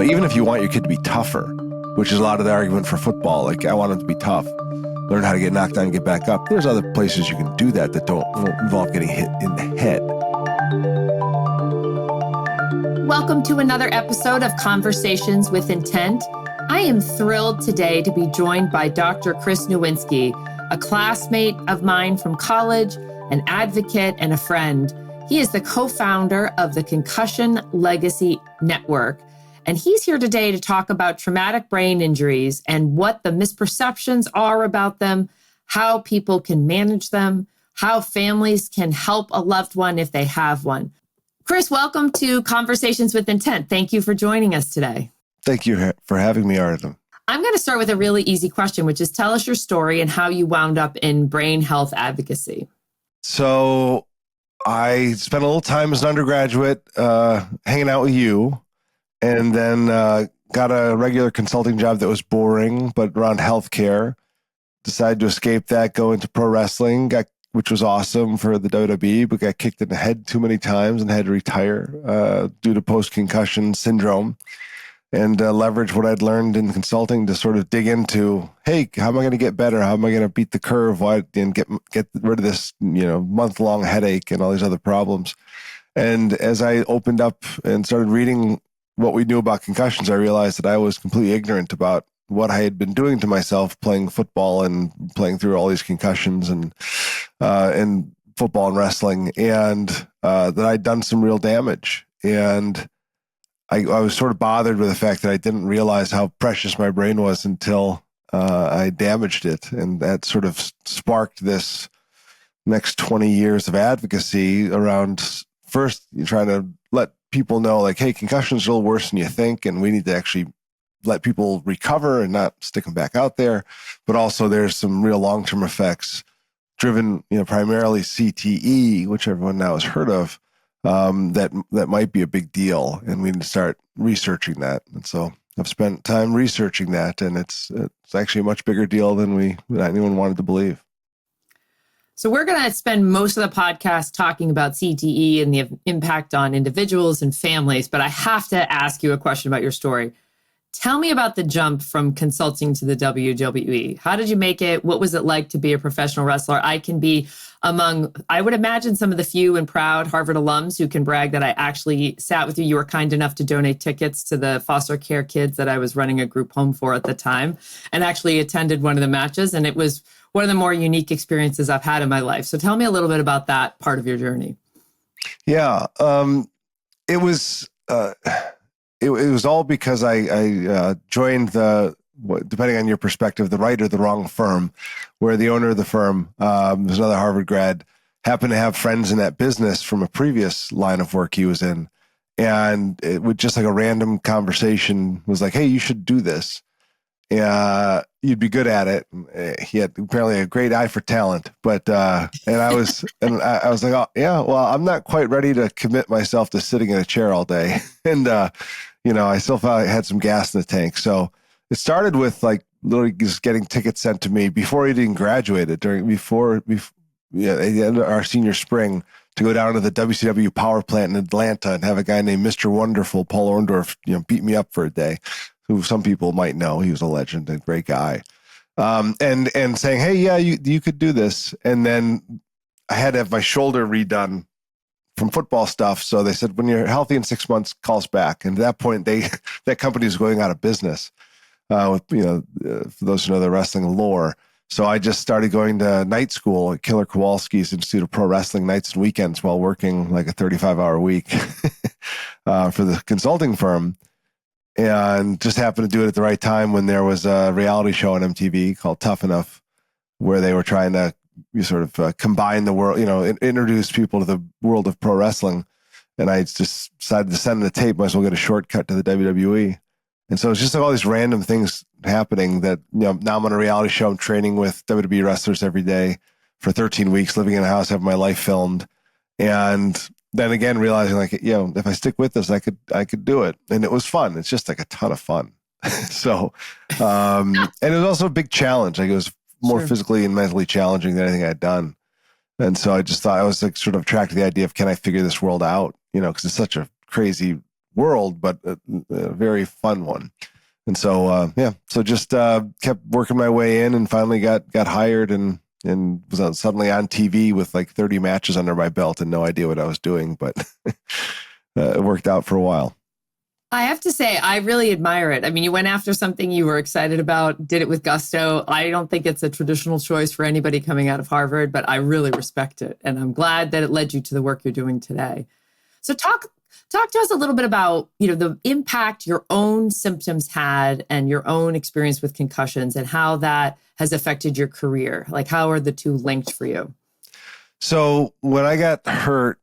even if you want your kid to be tougher, which is a lot of the argument for football, like I want them to be tough, learn how to get knocked down and get back up. There's other places you can do that don't involve getting hit in the head. Welcome to another episode of Conversations with Intent. I am thrilled today to be joined by Dr. Chris Nowinski, a classmate of mine from college, an advocate, and a friend. He is the co-founder of the Concussion Legacy Network, and he's here today to talk about traumatic brain injuries and what the misperceptions are about them, how people can manage them, how families can help a loved one if they have one. Chris, welcome to Conversations with Intent. Thank you for joining us today. Thank you for having me, Arden. I'm going to start with a really easy question, which is tell us your story and how you wound up in brain health advocacy. So I spent a little time as an undergraduate hanging out with you, and then got a regular consulting job that was boring, but around healthcare. Decided to escape that, go into pro wrestling, which was awesome for the WWE, but got kicked in the head too many times and had to retire due to post-concussion syndrome, and leverage what I'd learned in consulting to sort of dig into, hey, how am I going to get better? How am I going to beat the curve and get rid of this, month-long headache and all these other problems? And as I opened up and started reading what we knew about concussions, I realized that I was completely ignorant about what I had been doing to myself playing football and playing through all these concussions and football and wrestling, and that I'd done some real damage. And I was sort of bothered with the fact that I didn't realize how precious my brain was until I damaged it. And that sort of sparked this next 20 years of advocacy around first trying to let people know, like, hey, concussions are a little worse than you think, and we need to actually let people recover and not stick them back out there. But also there's some real long-term effects driven, primarily CTE, which everyone now has heard of, that might be a big deal. And we need to start researching that. And so I've spent time researching that, and it's actually a much bigger deal than anyone wanted to believe. So we're going to spend most of the podcast talking about CTE and the impact on individuals and families, but I have to ask you a question about your story. Tell me about the jump from consulting to the WWE. How did you make it? What was it like to be a professional wrestler? I can be among, I would imagine, some of the few and proud Harvard alums who can brag that I actually sat with you. You were kind enough to donate tickets to the foster care kids that I was running a group home for at the time, and actually attended one of the matches. And it was one of the more unique experiences I've had in my life. So tell me a little bit about that part of your journey. Yeah, it was... It was all because I joined depending on your perspective, the right or the wrong firm, where the owner of the firm was another Harvard grad, happened to have friends in that business from a previous line of work he was in. And it would just like a random conversation was like, hey, you should do this. You'd be good at it. He had apparently a great eye for talent, but, and I was like, oh yeah, well, I'm not quite ready to commit myself to sitting in a chair all day. And, I still felt I had some gas in the tank. So it started with like literally just getting tickets sent to me before he even graduated before the end of our senior spring to go down to the WCW power plant in Atlanta and have a guy named Mr. Wonderful, Paul Orndorff, beat me up for a day, who some people might know. He was a legend, a great guy. And saying, hey, yeah, you could do this. And then I had to have my shoulder redone from football stuff. So they said, when you're healthy in 6 months, call us back. And at that point, that company was going out of business, for those who know the wrestling lore. So I just started going to night school at Killer Kowalski's Institute of Pro Wrestling nights and weekends while working like a 35-hour week for the consulting firm. And just happened to do it at the right time when there was a reality show on MTV called Tough Enough, where they were trying to sort of combine the world, introduce people to the world of pro wrestling. And I just decided to send the tape. Might as well get a shortcut to the WWE. And so it's just like all these random things happening that, now I'm on a reality show. I'm training with WWE wrestlers every day for 13 weeks, living in a house, having my life filmed. And then again, realizing like, if I stick with this, I could do it. And it was fun. It's just like a ton of fun. So, and it was also a big challenge. Like it was more physically and mentally challenging than anything I'd done. And so I just thought I was like sort of attracted to the idea of, can I figure this world out? Because it's such a crazy world, but a very fun one. And so, so just kept working my way in and finally got hired and was suddenly on TV with like 30 matches under my belt and no idea what I was doing, but it worked out for a while. I have to say, I really admire it. I mean, you went after something you were excited about, did it with gusto. I don't think it's a traditional choice for anybody coming out of Harvard, but I really respect it. And I'm glad that it led you to the work you're doing today. So talk to us a little bit about, the impact your own symptoms had and your own experience with concussions and how that has affected your career. Like, how are the two linked for you? So when I got hurt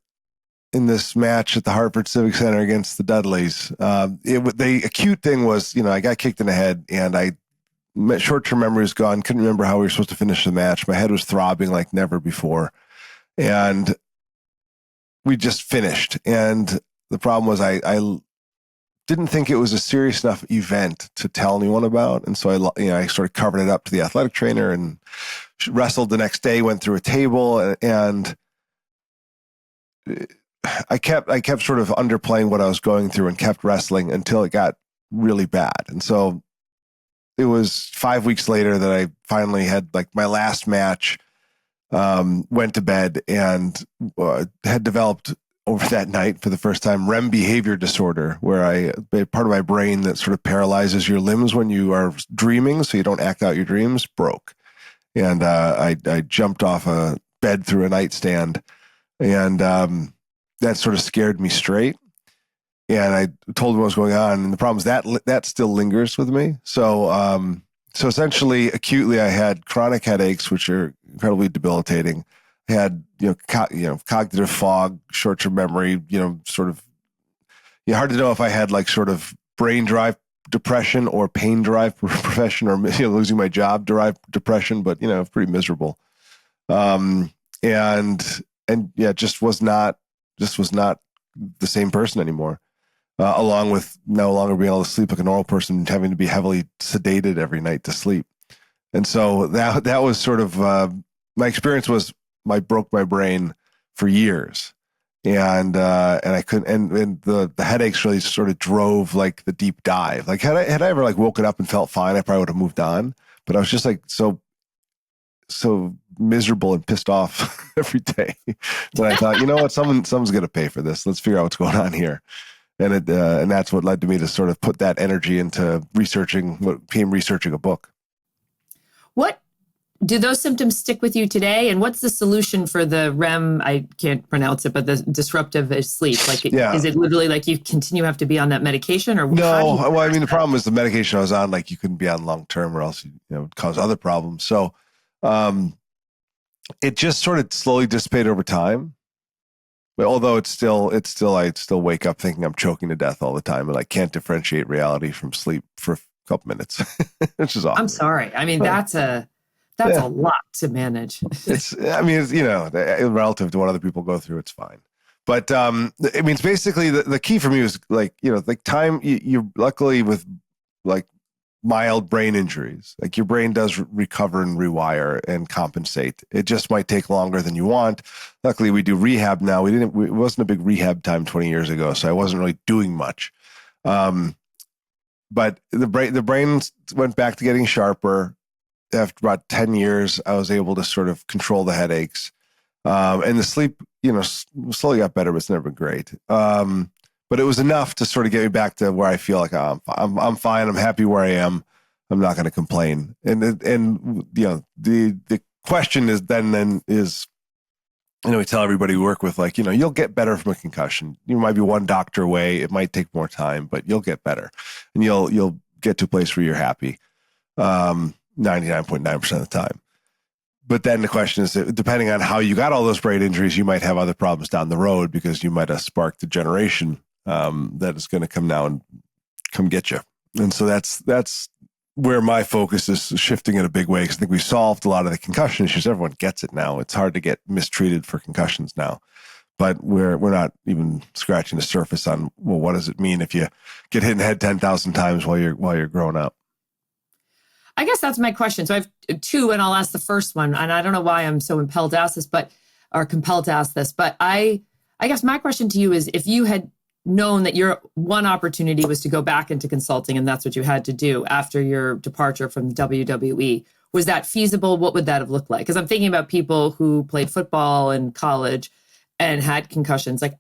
in this match at the Hartford Civic Center against the Dudleys, the acute thing was, I got kicked in the head and short-term memory was gone. Couldn't remember how we were supposed to finish the match. My head was throbbing like never before. And we just finished. And the problem was I didn't think it was a serious enough event to tell anyone about. And so I sort of covered it up to the athletic trainer and wrestled the next day, went through a table, and I kept sort of underplaying what I was going through and kept wrestling until it got really bad. And so it was 5 weeks later that I finally had like my last match, went to bed and had developed over that night for the first time REM behavior disorder, where part of my brain that sort of paralyzes your limbs when you are dreaming so you don't act out your dreams broke. And I jumped off a bed through a nightstand, and that sort of scared me straight. And I told him what was going on. And the problem is that still lingers with me. So essentially, acutely, I had chronic headaches, which are incredibly debilitating. I had, cognitive fog, short-term memory, sort of, hard to know if I had like sort of brain-derived depression or pain-derived depression or, losing my job-derived depression, but, pretty miserable. And just was not the same person anymore. Along with no longer being able to sleep like a normal person, having to be heavily sedated every night to sleep. And so that was sort of, my experience was, I broke my brain for years. And I couldn't, and the headaches really sort of drove like the deep dive. Like had I ever like woken up and felt fine, I probably would have moved on, but I was just like, so miserable and pissed off every day that I thought, what, someone's going to pay for this. Let's figure out what's going on here. And that's what led to me to sort of put that energy into researching a book. What do those symptoms stick with you today? And what's the solution for the REM? I can't pronounce it, but the disruptive sleep. Like, Is it literally like you continue to have to be on that medication, or no? Well, I mean, the problem is the medication I was on, like you couldn't be on long term, or else it would cause other problems. So, it just sort of slowly dissipated over time. But although it's still, I still wake up thinking I'm choking to death all the time, and I can't differentiate reality from sleep for a couple minutes, which is awesome. I'm sorry. I mean, that's a lot to manage. It's relative to what other people go through, it's fine. But it's basically the key for me was like, like time. You luckily with like mild brain injuries, like your brain does recover and rewire and compensate. It just might take longer than you want. Luckily, we do rehab now. It wasn't a big rehab time 20 years ago, so I wasn't really doing much. But the brain went back to getting sharper. After about 10 years, I was able to sort of control the headaches. And the sleep, slowly got better, but it's never been great. But it was enough to sort of get me back to where I feel like I'm fine. I'm happy where I am. I'm not going to complain. And the question is, we tell everybody we work with, like, you'll get better from a concussion. You might be one doctor away. It might take more time, but you'll get better, and you'll get to a place where you're happy. 99.9% of the time. But then the question is, depending on how you got all those brain injuries, you might have other problems down the road because you might have sparked a generation that is going to come now and come get you. And so that's where my focus is shifting in a big way, because I think we solved a lot of the concussion issues. Everyone gets it now. It's hard to get mistreated for concussions now, but we're not even scratching the surface on, well, what does it mean if you get hit in the head 10,000 times while you're growing up? I guess that's my question. So I have two, and I'll ask the first one. And I don't know why I'm so compelled to ask this, but I guess my question to you is, if you had known that your one opportunity was to go back into consulting, and that's what you had to do after your departure from the WWE. Was that feasible? What would that have looked like? Because I'm thinking about people who played football in college and had concussions. Like,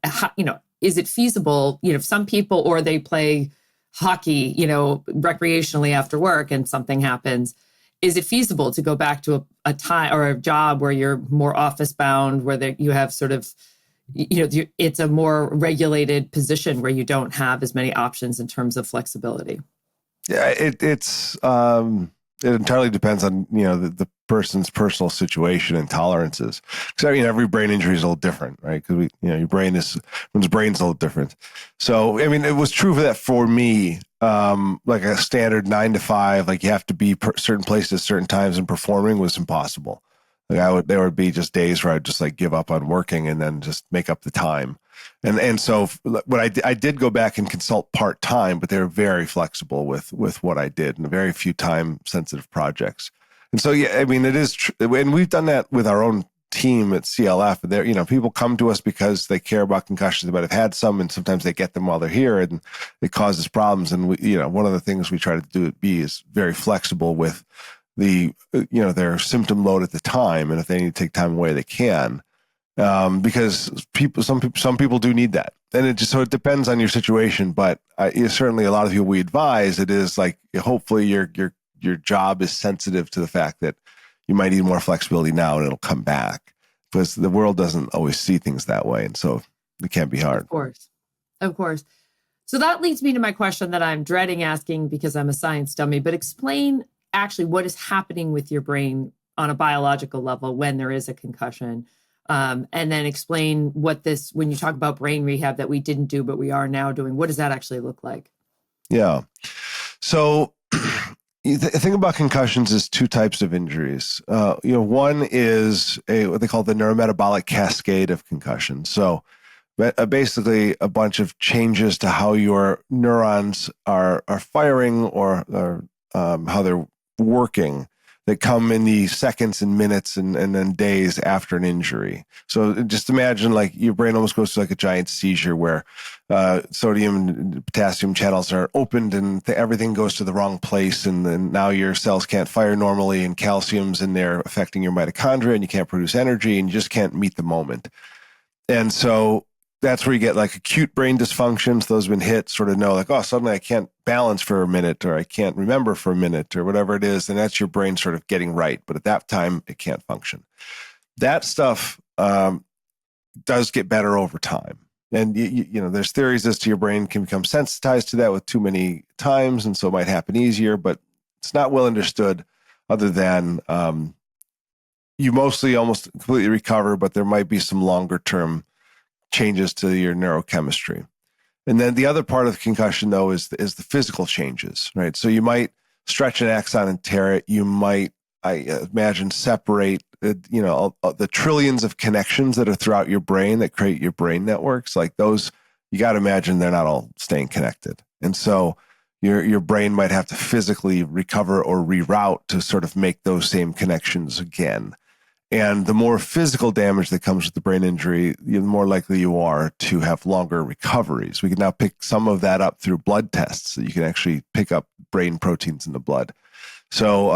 is it feasible? Some people, or they play hockey, recreationally after work and something happens. Is it feasible to go back to a time or a job where you're more office bound, where you have sort of, it's a more regulated position where you don't have as many options in terms of flexibility? Yeah, it entirely depends on, the person's personal situation and tolerances. Because every brain injury is a little different, right? Because your everyone's brain's a little different. So, it was true for that for me, like a standard 9 to 5, like you have to be certain places at certain times, and performing was impossible. Like there would be just days where I'd just like give up on working and then just make up the time. And so what I did go back and consult part-time, but they were very flexible with what I did, and very few time sensitive projects. And so, yeah, it is true. And we've done that with our own team at CLF. And there, people come to us because they care about concussions. They might have had some, and sometimes they get them while they're here, and it causes problems. And we, one of the things we try to do is very flexible with their symptom load at the time. And if they need to take time away, they can. Because some people do need that, and it depends on your situation. But certainly a lot of people we advise, it is like, hopefully your job is sensitive to the fact that you might need more flexibility now, and it'll come back, because the world doesn't always see things that way, and so it can be hard. Of course. So that leads me to my question that I'm dreading asking because I'm a science dummy. But explain actually what is happening with your brain on a biological level when there is a concussion. And then explain when you talk about brain rehab that we didn't do, but we are now doing, what does that actually look like? Yeah. So the thing about concussions is two types of injuries. One is what they call the neurometabolic cascade of concussions. So basically a bunch of changes to how your neurons are firing, or how they're working, that come in the seconds and minutes and then days after an injury. So just imagine like your brain almost goes to like a giant seizure where sodium and potassium channels are opened, and everything goes to the wrong place. And then now your cells can't fire normally, and calcium's in there affecting your mitochondria, and you can't produce energy, and you just can't meet the moment. And so that's where you get like acute brain dysfunctions. Those have been hit sort of know like, oh, suddenly I can't balance for a minute, or I can't remember for a minute, or whatever it is. And that's your brain sort of getting right. But at that time, it can't function. That stuff does get better over time. And, there's theories as to your brain can become sensitized to that with too many times. And so it might happen easier, but it's not well understood, other than you mostly almost completely recover, but there might be some longer term changes to your neurochemistry. And then the other part of concussion, though, is the physical changes, right? So you might stretch an axon and tear it. You might, I imagine, separate, the trillions of connections that are throughout your brain that create your brain networks. Like those, you got to imagine they're not all staying connected. And so your brain might have to physically recover or reroute to sort of make those same connections again. And the more physical damage that comes with the brain injury, the more likely you are to have longer recoveries. We can now pick some of that up through blood tests, so you can actually pick up brain proteins in the blood. So,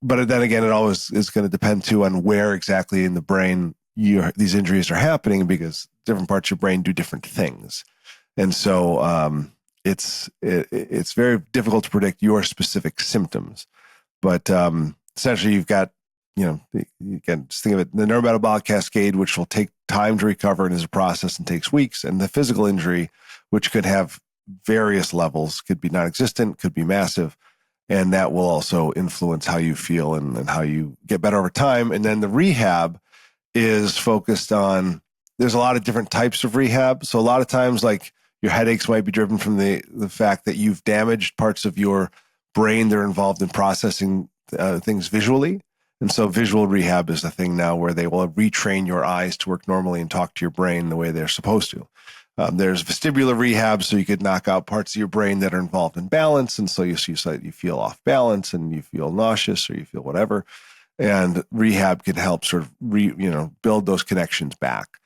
but then again, it always is going to depend too on where exactly in the brain these injuries are happening, because different parts of your brain do different things. And so it's very difficult to predict your specific symptoms. But essentially, you've got, you can just think of it, the neurometabolic cascade, which will take time to recover and is a process and takes weeks, and the physical injury, which could have various levels, could be non-existent, could be massive, and that will also influence how you feel and how you get better over time. And then the rehab is focused on, there's a lot of different types of rehab. So a lot of times, like, your headaches might be driven from the fact that you've damaged parts of your brain that are involved in processing things visually. And so visual rehab is the thing now, where they will retrain your eyes to work normally and talk to your brain the way they're supposed to. There's vestibular rehab, so you could knock out parts of your brain that are involved in balance. And so you feel off balance and you feel nauseous, or you feel whatever. And rehab can help sort of build those connections back.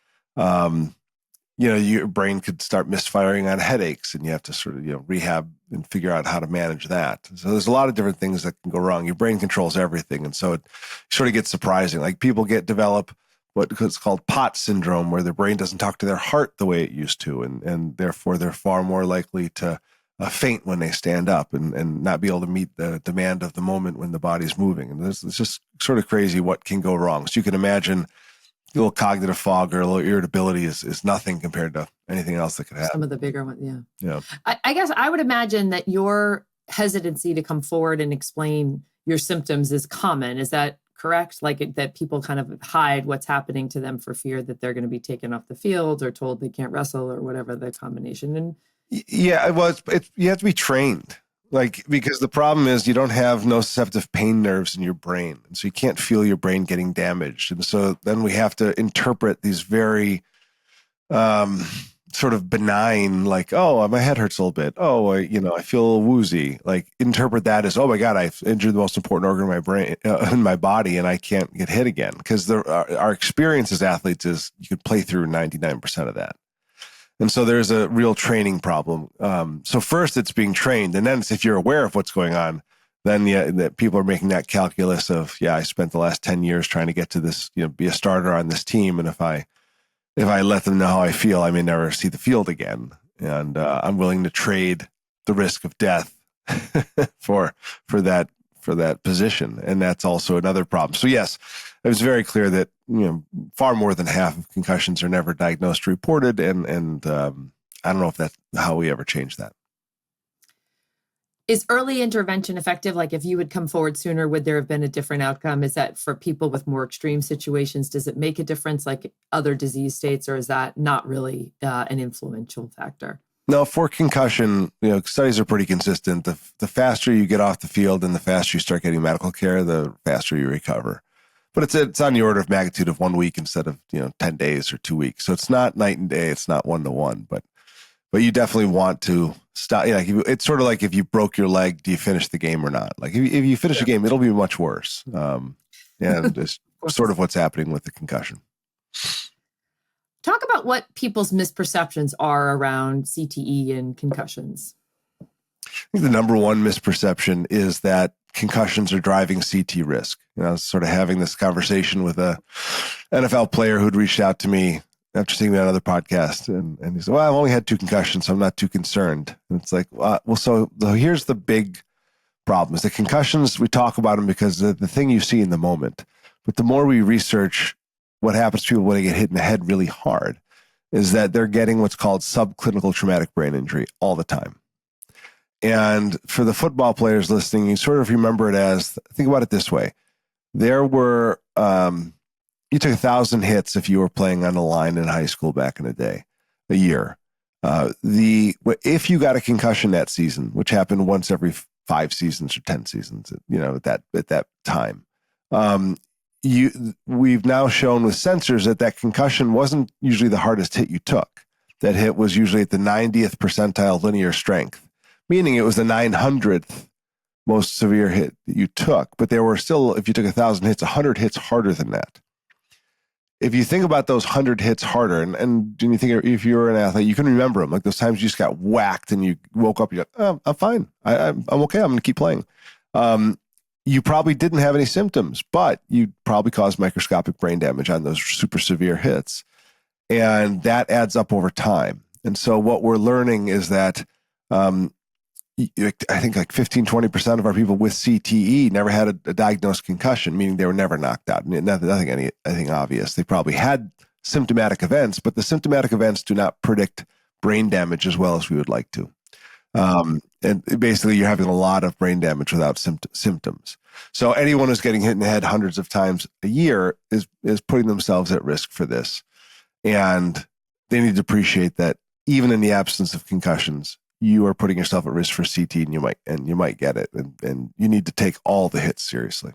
your brain could start misfiring on headaches, and you have to sort of, rehab and figure out how to manage that. So there's a lot of different things that can go wrong. Your brain controls everything. And so it sort of gets surprising. Like people develop what's called POTS syndrome, where their brain doesn't talk to their heart the way it used to. And therefore they're far more likely to faint when they stand up and not be able to meet the demand of the moment when the body's moving. And it's just sort of crazy what can go wrong. So you can imagine a little cognitive fog or a little irritability is nothing compared to anything else that could happen. Some of the bigger ones, yeah. Yeah. I guess I would imagine that your hesitancy to come forward and explain your symptoms is common. Is that correct? Like that people kind of hide what's happening to them for fear that they're going to be taken off the field or told they can't wrestle or whatever the combination. And yeah, you have to be trained. Like, because the problem is you don't have nociceptive pain nerves in your brain. And so you can't feel your brain getting damaged. And so then we have to interpret these very sort of benign, like, oh, my head hurts a little bit. Oh, I feel a little woozy. Like, interpret that as, oh my God, I've injured the most important organ in my brain, in my body, and I can't get hit again. Because our experience as athletes is you could play through 99% of that. And so there's a real training problem. So first it's being trained. And then it's, if you're aware of what's going on, then that people are making that calculus of, I spent the last 10 years trying to get to this, be a starter on this team. And if I let them know how I feel, I may never see the field again. And I'm willing to trade the risk of death for that position. And that's also another problem. So yes, it was very clear that, far more than half of concussions are never diagnosed or reported. And I don't know if that's how we ever change that. Is early intervention effective? Like if you would come forward sooner, would there have been a different outcome? Is that for people with more extreme situations? Does it make a difference like other disease states, or is that not really an influential factor? No, for concussion, studies are pretty consistent. The faster you get off the field and the faster you start getting medical care, the faster you recover. But it's on the order of magnitude of 1 week instead of 10 days or 2 weeks. So it's not night and day. It's not 1-to-1. But you definitely want to stop. It's sort of like if you broke your leg, do you finish the game or not? Like if you finish the game, it'll be much worse. And it's sort of what's happening with the concussion. Talk about what people's misperceptions are around CTE and concussions. I think the number one misperception is that concussions are driving CT risk. I was sort of having this conversation with a NFL player who'd reached out to me after seeing me on another podcast. And he said, well, I've only had 2 concussions, so I'm not too concerned. And it's like, so here's the big problem is the concussions, we talk about them because they're the thing you see in the moment. But the more we research what happens to people when they get hit in the head really hard is that they're getting what's called subclinical traumatic brain injury all the time. And for the football players listening, you sort of remember it as, think about it this way. There were, you took 1,000 hits if you were playing on the line in high school back in the day, a year. If you got a concussion that season, which happened once every 5 seasons or 10 seasons, at that time, we've now shown with sensors that concussion wasn't usually the hardest hit you took. That hit was usually at the 90th percentile linear strength, meaning it was the 900th most severe hit that you took. But there were still, if you took 1,000 hits, 100 hits harder than that. If you think about those 100 hits harder, and you think if you were an athlete, you can remember them. Like those times you just got whacked and you woke up, you're like, oh, I'm fine. I'm okay. I'm going to keep playing. You probably didn't have any symptoms, but you probably caused microscopic brain damage on those super severe hits. And that adds up over time. And so what we're learning is that I think like 15-20% of our people with CTE never had a diagnosed concussion, meaning they were never knocked out. Anything obvious. They probably had symptomatic events, but the symptomatic events do not predict brain damage as well as we would like to. And basically, you're having a lot of brain damage without symptoms. So anyone who's getting hit in the head hundreds of times a year is putting themselves at risk for this. And they need to appreciate that even in the absence of concussions, you are putting yourself at risk for CT, and you might get it, and you need to take all the hits seriously.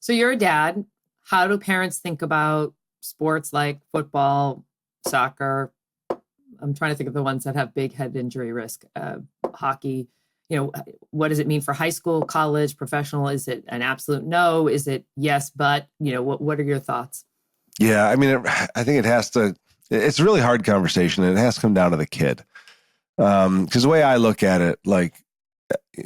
So you're a dad. How do parents think about sports like football, soccer? I'm trying to think of the ones that have big head injury risk. Hockey. What does it mean for high school, college, professional? Is it an absolute no? Is it yes, but? What are your thoughts? Yeah, I mean, I think it has to it's a really hard conversation, and it has to come down to the kid. Because the way I look at it, like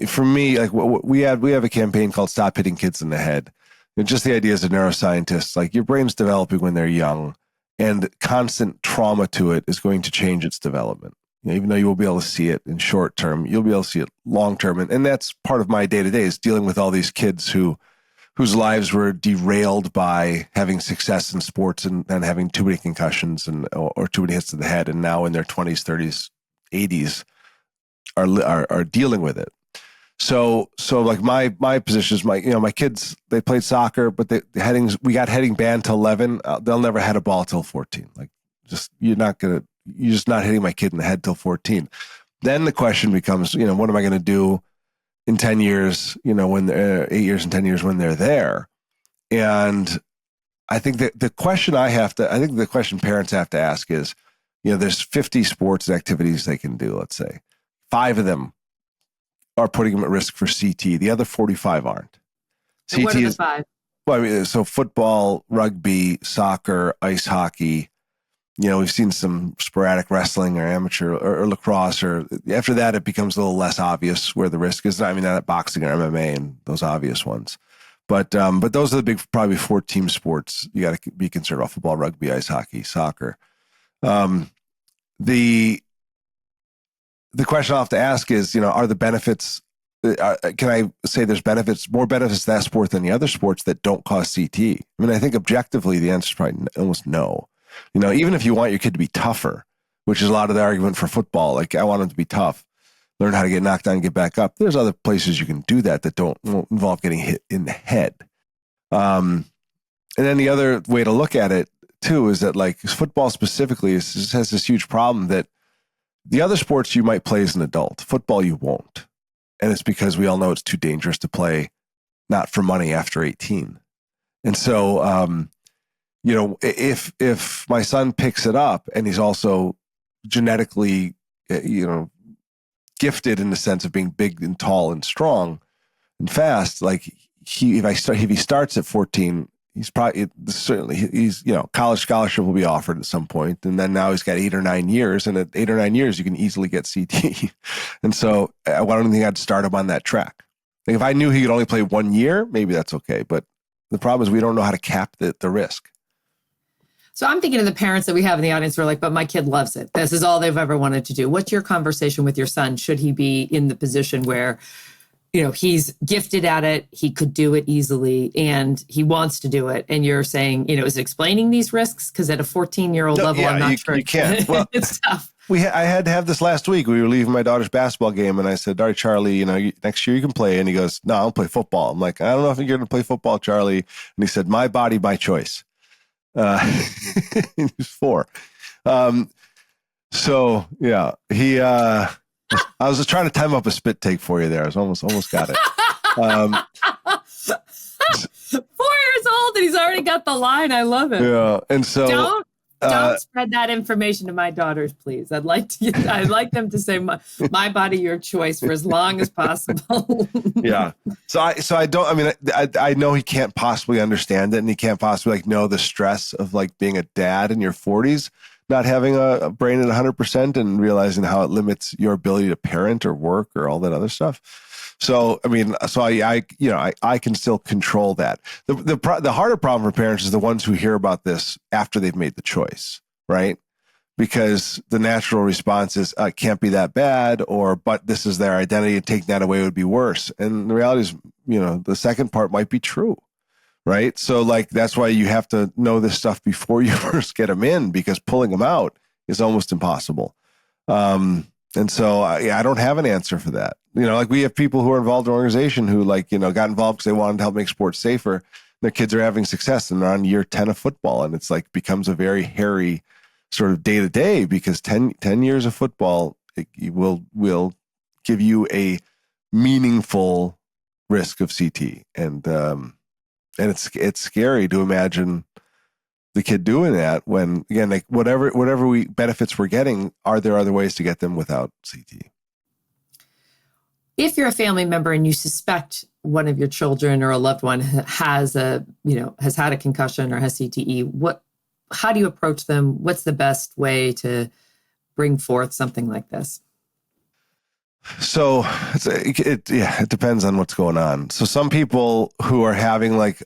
for me, like we have a campaign called Stop Hitting Kids in the Head. And just the idea as a neuroscientist, like your brain's developing when they're young, and constant trauma to it is going to change its development. You know, even though you will be able to see it in short term, you'll be able to see it long term. And that's part of my day to day, is dealing with all these kids whose lives were derailed by having success in sports and having too many concussions or too many hits to the head. And now in their 20s, 30s, 80s are dealing with it. So like my position is my kids, they played soccer, but we got heading banned till 11. They'll never head a ball till 14. Like you're just not hitting my kid in the head till 14. Then the question becomes, what am I going to do in 10 years, when they're 8 years and 10 years when they're there? And I think that the question parents have to ask is, there's 50 sports and activities they can do, let's say. 5 of them are putting them at risk for CTE. The other 45 aren't. So what are the 5? Well, I mean, so football, rugby, soccer, ice hockey. We've seen some sporadic wrestling or amateur or lacrosse, or after that, it becomes a little less obvious where the risk is. I mean, not boxing or MMA and those obvious ones. But those are the big, probably 4 team sports you got to be concerned about: football, rugby, ice hockey, soccer. The question I'll have to ask is, are the benefits, can I say there's more benefits to that sport than the other sports that don't cause CTE? I mean, I think objectively the answer is probably almost no. Even if you want your kid to be tougher, which is a lot of the argument for football, like I want them to be tough, learn how to get knocked down and get back up. There's other places you can do that won't involve getting hit in the head. And then the other way to look at it too is that, like, football specifically has this huge problem that the other sports you might play as an adult, football you won't. And it's because we all know it's too dangerous to play not for money after 18. And so, if my son picks it up and he's also genetically, gifted in the sense of being big and tall and strong and fast, like if he starts at 14, he's college scholarship will be offered at some point. And then now he's got 8 or 9 years, and at 8 or 9 years, you can easily get CTE. And so I don't think I'd start him on that track. Like if I knew he could only play 1 year, maybe that's okay. But the problem is we don't know how to cap the risk. So I'm thinking of the parents that we have in the audience who are like, but my kid loves it. This is all they've ever wanted to do. What's your conversation with your son? Should he be in the position where, he's gifted at it, he could do it easily, and he wants to do it? And you're saying, is explaining these risks? Because at a 14-year-old level, I'm not sure. You can't. Well, it's tough. I had to have this last week. We were leaving my daughter's basketball game, and I said, all right, Charlie, next year you can play. And he goes, no, I'll play football. I'm like, I don't know if you're going to play football, Charlie. And he said, my body, my choice. He's 4. So yeah, I was just trying to time up a spit take for you there. I was almost got it. 4 years old and he's already got the line. I love it. Yeah. And so don't spread that information to my daughters, please. I'd like them to say my body, your choice for as long as possible. Yeah. So I don't, I mean, I know he can't possibly understand it, and he can't possibly know the stress of being a dad in your 40s, not having a brain at 100% and realizing how it limits your ability to parent or work or all that other stuff. So, I mean, I can still control that. The harder problem for parents is the ones who hear about this after they've made the choice, right? Because the natural response is, it can't be that bad, but this is their identity, and taking that away would be worse. And the reality is, the second part might be true, right? So that's why you have to know this stuff before you first get them in, because pulling them out is almost impossible. And so I don't have an answer for that. We have people who are involved in an organization who got involved because they wanted to help make sports safer. Their kids are having success and they're on year 10 of football. And it's becomes a very hairy sort of day to day, because 10 years of football will give you a meaningful risk of CT. And it's scary to imagine the kid doing that when, again, whatever benefits we're getting, are there other ways to get them without CT? If you're a family member and you suspect one of your children or a loved one has had a concussion or has CTE, what how do you approach them? What's the best way to bring forth something like this? So it depends on what's going on. So some people who are having like,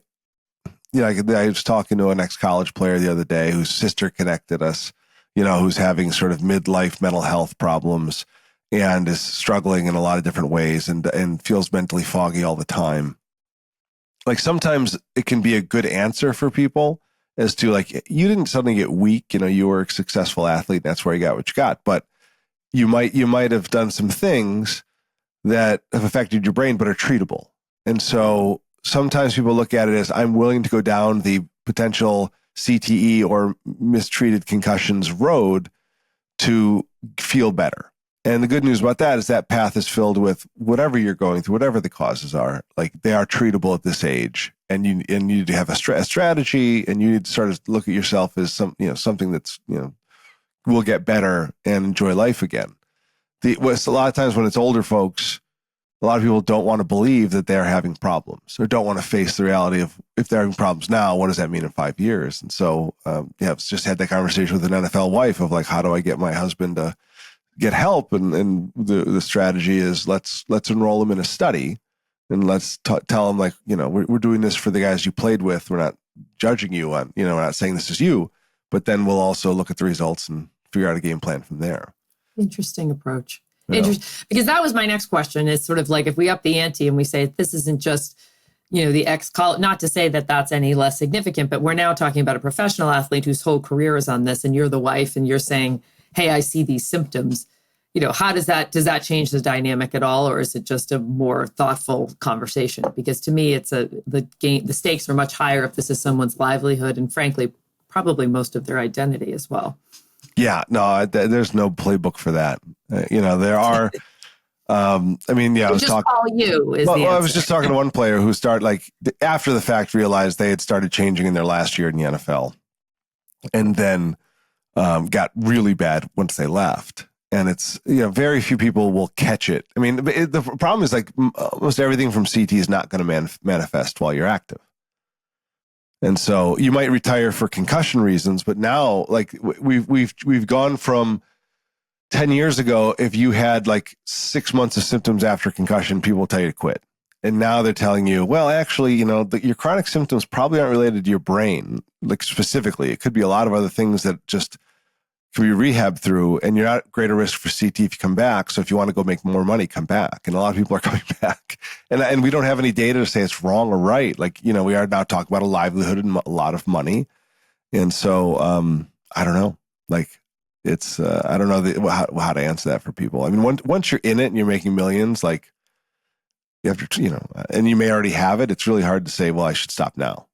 I was talking to an ex-college player the other day whose sister connected us, who's having sort of midlife mental health problems and is struggling in a lot of different ways and feels mentally foggy all the time. Like sometimes it can be a good answer for people as to like, you didn't suddenly get weak, you were a successful athlete. And that's where you got what you got. But you might have done some things that have affected your brain, but are treatable. And so sometimes people look at it as I'm willing to go down the potential CTE or mistreated concussions road to feel better. And the good news about that is that path is filled with whatever you're going through, whatever the causes are, like they are treatable at this age. And you need to have a strategy, and you need to sort of look at yourself as something that's, will get better and enjoy life again. A lot of times when it's older folks, a lot of people don't want to believe that they're having problems or don't want to face the reality of if they're having problems now, what does that mean in 5 years? And so, I've just had that conversation with an NFL wife of like, how do I get my husband to get help? And the strategy is let's enroll him in a study and let's tell him like, we're doing this for the guys you played with. We're not judging you on, we're not saying this is you, but then we'll also look at the results and figure out a game plan from there. Interesting approach. Because that was my next question is sort of like, if we up the ante and we say, this isn't just, the ex-college, not to say that that's any less significant, but we're now talking about a professional athlete whose whole career is on this, and you're the wife and you're saying, hey, I see these symptoms. How does that change the dynamic at all? Or is it just a more thoughtful conversation? Because to me, the stakes are much higher if this is someone's livelihood and frankly, probably most of their identity as well. Yeah, no, there's no playbook for that. There are, I was talking. Call you is the answer. I was just talking to one player who started like after the fact realized they had started changing in their last year in the NFL, and then got really bad once they left. And it's, very few people will catch it. I mean, the problem is like almost everything from CT is not going to manifest while you're active. And so you might retire for concussion reasons, but now like we've gone from 10 years ago, if you had like 6 months of symptoms after concussion, people will tell you to quit. And now they're telling you, well, actually, your chronic symptoms probably aren't related to your brain, like specifically. It could be a lot of other things that just can be rehabbed through, and you're not at greater risk for CT if you come back. So if you want to go make more money, come back. And a lot of people are coming back. And we don't have any data to say it's wrong or right. Like, we are now talking about a livelihood and a lot of money. And so I don't know. Like, it's, I don't know how to answer that for people. I mean, once you're in it and you're making millions, like, you have to, and you may already have it, it's really hard to say, well, I should stop now.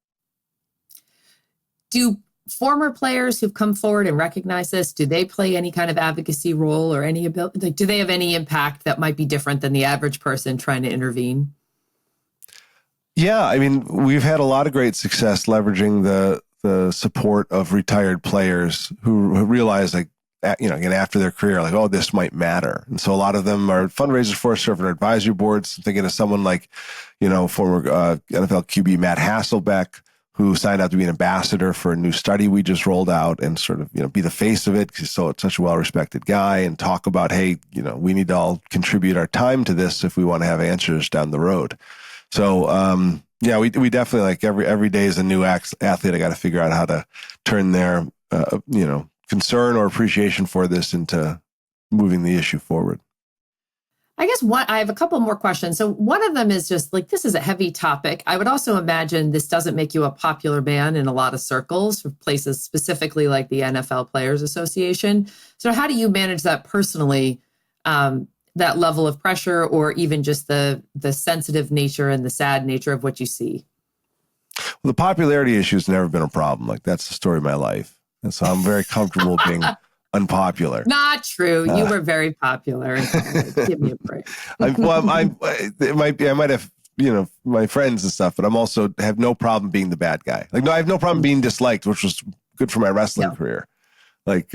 Do former players who've come forward and recognize this, do they play any kind of advocacy role or any ability? Like, do they have any impact that might be different than the average person trying to intervene? Yeah, I mean, we've had a lot of great success leveraging the support of retired players who realize, like, again, after their career, like, oh, this might matter. And so a lot of them are fundraisers for us, serve on advisory boards. Thinking of someone like, former NFL QB Matt Hasselbeck, who signed up to be an ambassador for a new study we just rolled out and sort of, be the face of it because he's such a well-respected guy and talk about, hey, we need to all contribute our time to this if we want to have answers down the road. So, we definitely like every day is a new athlete. I got to figure out how to turn their, concern or appreciation for this into moving the issue forward. I guess I have a couple more questions. So one of them is just like, this is a heavy topic. I would also imagine this doesn't make you a popular man in a lot of circles, places specifically like the NFL Players Association. So how do you manage that personally, that level of pressure, or even just the sensitive nature and the sad nature of what you see? Well, the popularity issue has never been a problem. Like, that's the story of my life. And so I'm very comfortable being unpopular. Not true. You were very popular. Give me a break. I might have, my friends and stuff, but I'm also have no problem being the bad guy. Like, no, I have no problem being disliked, which was good for my wrestling career. Like,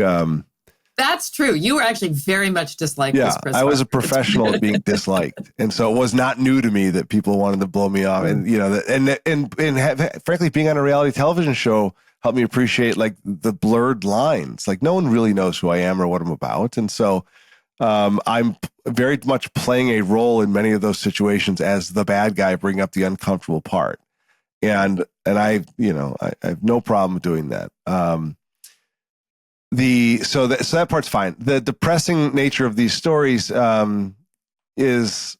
that's true. You were actually very much disliked. Yeah, I was a professional at being disliked, and so it was not new to me that people wanted to blow me off. And frankly, being on a reality television show, helped me appreciate like the blurred lines. Like no one really knows who I am or what I'm about. And so I'm very much playing a role in many of those situations as the bad guy, bringing up the uncomfortable part. And I have no problem doing that. So that part's fine. The depressing nature of these stories is,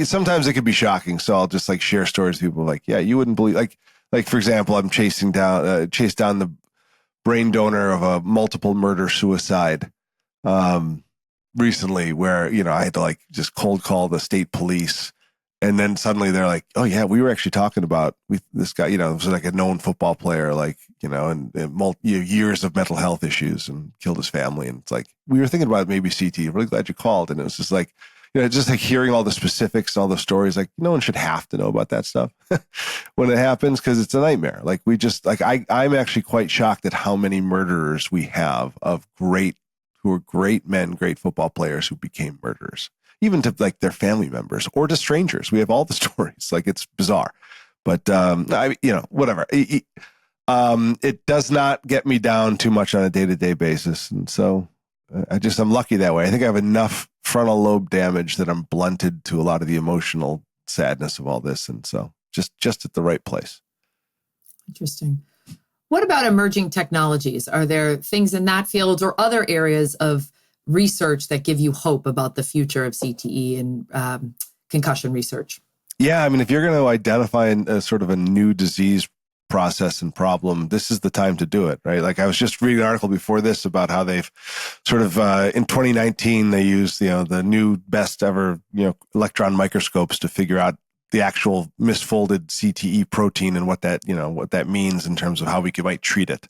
sometimes it could be shocking. So I'll just like share stories with people like, yeah, you wouldn't believe, like for example, I'm chased down the brain donor of a multiple murder suicide recently, where I had to like just cold call the state police, and then suddenly they're like, oh yeah, we were actually talking about this guy, it was like a known football player, like and years of mental health issues and killed his family, and it's like we were thinking about maybe CTE. Really glad you called. And it was just like just like hearing all the specifics and all the stories, like no one should have to know about that stuff when it happens, because it's a nightmare. Like we just like I'm actually quite shocked at how many murderers we have who are great men, great football players who became murderers, even to like their family members or to strangers. We have all the stories. Like it's bizarre, but whatever. It does not get me down too much on a day-to-day basis. And so I'm lucky that way. I think I have enough frontal lobe damage that I'm blunted to a lot of the emotional sadness of all this. And so just at the right place. Interesting. What about emerging technologies? Are there things in that field or other areas of research that give you hope about the future of CTE and concussion research? Yeah, I mean, if you're going to identify a sort of a new disease process and problem, this is the time to do it, right? Like I was just reading an article before this about how they've sort of in 2019 they used the new best ever electron microscopes to figure out the actual misfolded CTE protein and what that means in terms of how we might treat it.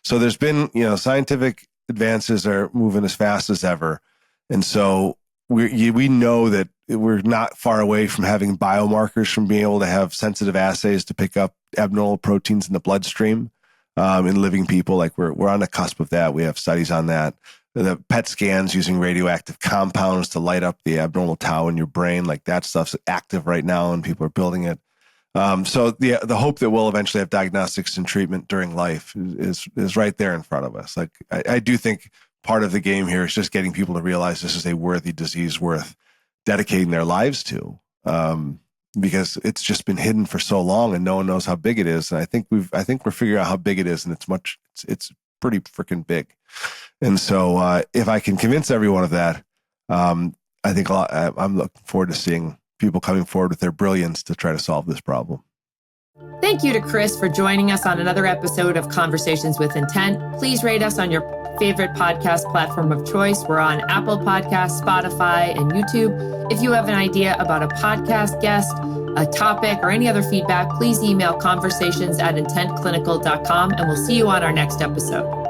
So there's been scientific advances are moving as fast as ever, and so we know that we're not far away from having biomarkers, from being able to have sensitive assays to pick up abnormal proteins in the bloodstream in living people. Like we're on the cusp of that. We have studies on that. The PET scans using radioactive compounds to light up the abnormal tau in your brain, like that stuff's active right now, and people are building it. So the hope that we'll eventually have diagnostics and treatment during life is right there in front of us. Like I do think part of the game here is just getting people to realize this is a worthy disease worth dedicating their lives to, because it's just been hidden for so long and no one knows how big it is. And I think we're figuring out how big it is, and it's pretty freaking big. And so if I can convince everyone of that, I think I'm looking forward to seeing people coming forward with their brilliance to try to solve this problem. Thank you to Chris for joining us on another episode of Conversations with Intent. Please rate us on your favorite podcast platform of choice. We're on Apple Podcasts, Spotify, and YouTube. If you have an idea about a podcast guest, a topic, or any other feedback, please email conversations@intentclinical.com, and we'll see you on our next episode.